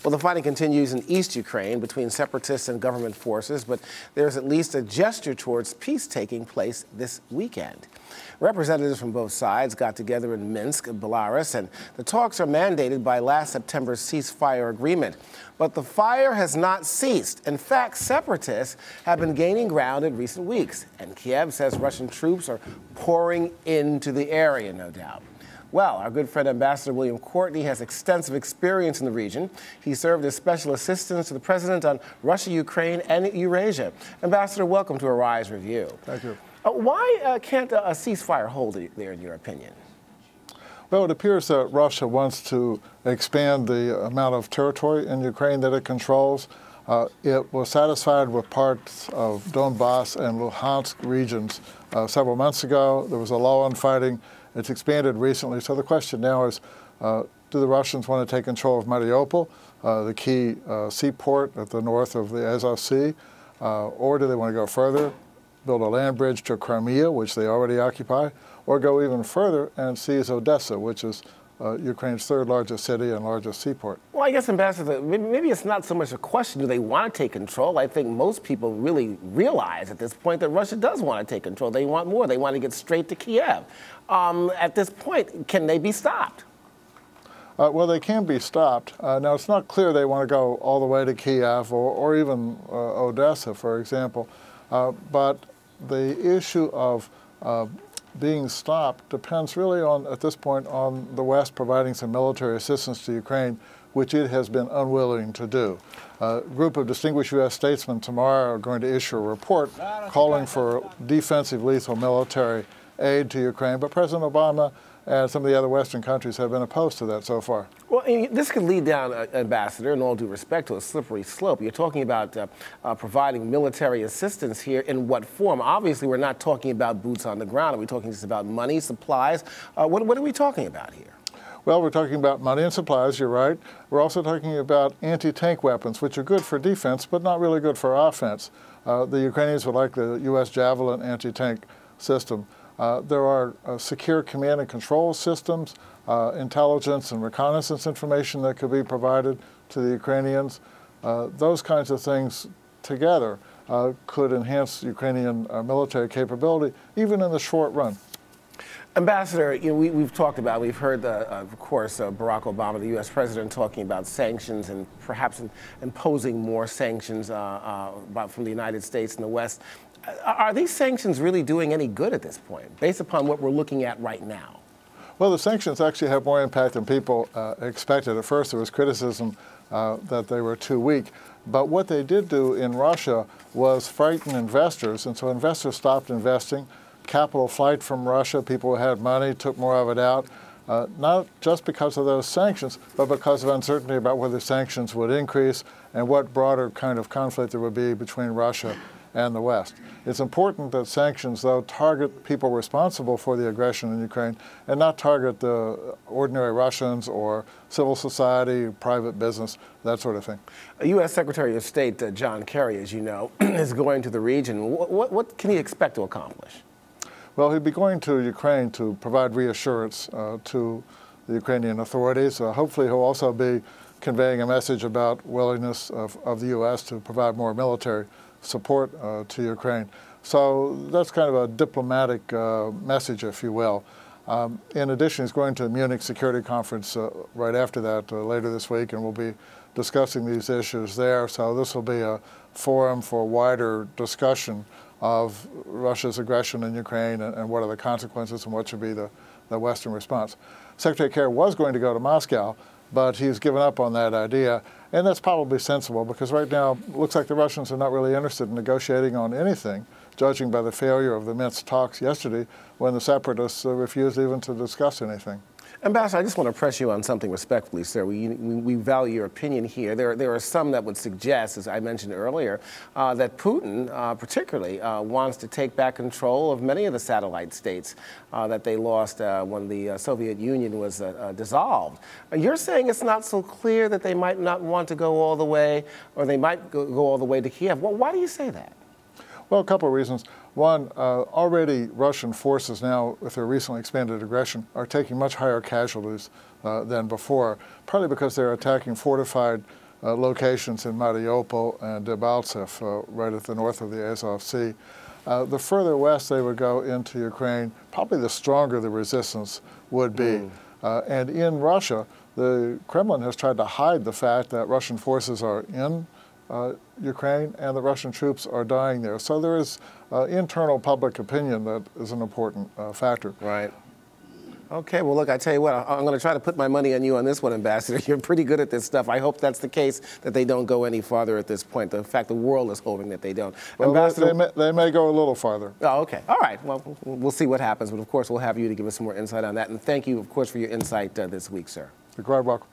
Well, the fighting continues in East Ukraine between separatists and government forces, but there's at least a gesture towards peace taking place this weekend. Representatives from both sides got together in Minsk, Belarus, and the talks are mandated by last September's ceasefire agreement. But the fire has not ceased. In fact, separatists have been gaining ground in recent weeks, and Kiev says Russian troops are pouring into the area, no doubt. Well, our good friend Ambassador William Courtney has extensive experience in the region. He served as special assistant to the president on Russia, Ukraine, and Eurasia. Ambassador, welcome to Arise Review. Thank you. Why can't a ceasefire hold there, in your opinion? Well, it appears that Russia wants to expand the amount of territory in Ukraine that it controls. It was satisfied with parts of Donbass and Luhansk regions several months ago. There was a lull in fighting. It's expanded recently. So the question now is, do the Russians want to take control of Mariupol, the key seaport at the north of the Azov Sea, or do they want to go further, build a land bridge to Crimea, which they already occupy, or go even further and seize Odessa, which is Ukraine's third largest city and largest seaport? Well, I guess, Ambassador, maybe it's not so much a question, do they want to take control? I think most people really realize at this point that Russia does want to take control. They want more. They want to get straight to Kiev. At this point, can they be stopped? Well, they can be stopped. Now, it's not clear they want to go all the way to Kiev or even Odessa, for example. But the issue of being stopped depends really on, at this point, on the West providing some military assistance to Ukraine, which it has been unwilling to do. A group of distinguished U.S. statesmen tomorrow are going to issue a report calling for defensive lethal military aid to Ukraine, but President Obama and some of the other Western countries have been opposed to that so far. Well, this could lead down, Ambassador, in all due respect, to a slippery slope. You're talking about providing military assistance here. In what form? Obviously, we're not talking about boots on the ground. Are we talking just about money, supplies? What are we talking about here? Well, we're talking about money and supplies, you're right. We're also talking about anti-tank weapons, which are good for defense, but not really good for offense. The Ukrainians would like the U.S. Javelin anti-tank system. There are secure command and control systems, intelligence and reconnaissance information that could be provided to the Ukrainians. Those kinds of things together could enhance Ukrainian military capability, even in the short run. Ambassador, we've talked about, we've heard, of course, Barack Obama, the U.S. president, talking about sanctions and perhaps imposing more sanctions from the United States and the West. Are these sanctions really doing any good at this point, based upon what we're looking at right now? Well, the sanctions actually have more impact than people expected. At first, there was criticism that they were too weak. But what they did do in Russia was frighten investors, and so investors stopped investing. Capital flight from Russia, people who had money took more of it out, not just because of those sanctions, but because of uncertainty about whether sanctions would increase and what broader kind of conflict there would be between Russia and the West. It's important that sanctions, though, target people responsible for the aggression in Ukraine and not target the ordinary Russians or civil society, private business, that sort of thing. U.S. Secretary of State John Kerry, as you know, is going to the region. What can he expect to accomplish? Well, he'd be going to Ukraine to provide reassurance to the Ukrainian authorities. Hopefully he'll also be conveying a message about willingness of the U.S. to provide more military support to Ukraine. So that's kind of a diplomatic message, if you will. In addition, he's going to a Munich Security Conference right after that later this week, and we'll be discussing these issues there. So this will be a forum for wider discussion of Russia's aggression in Ukraine and what are the consequences and what should be the Western response. Secretary Kerry was going to go to Moscow, but he's given up on that idea, and that's probably sensible because right now it looks like the Russians are not really interested in negotiating on anything, judging by the failure of the Minsk talks yesterday when the separatists refused even to discuss anything. Ambassador, I just want to press you on something respectfully, sir. We value your opinion here. There are some that would suggest, as I mentioned earlier, that Putin particularly wants to take back control of many of the satellite states that they lost when the Soviet Union was dissolved. You're saying it's not so clear that they might not want to go all the way, or they might go all the way to Kiev. Well, why do you say that? Well, a couple of reasons. One, already Russian forces now, with their recently expanded aggression, are taking much higher casualties than before, partly because they're attacking fortified locations in Mariupol and Debaltseve, right at the north of the Azov Sea. The further west they would go into Ukraine, probably the stronger the resistance would be. And in Russia, the Kremlin has tried to hide the fact that Russian forces are in Ukraine and the Russian troops are dying there. So there is internal public opinion that is an important factor. Right. Okay, well, look, I tell you what, I'm going to try to put my money on you on this one, Ambassador. You're pretty good at this stuff. I hope that's the case, that they don't go any farther at this point. In fact, the world is hoping that they don't. Well, Ambassador, they may go a little farther. Oh, okay. All right. Well, we'll see what happens. But, of course, we'll have you to give us some more insight on that. And thank you, of course, for your insight this week, sir. You're quite welcome.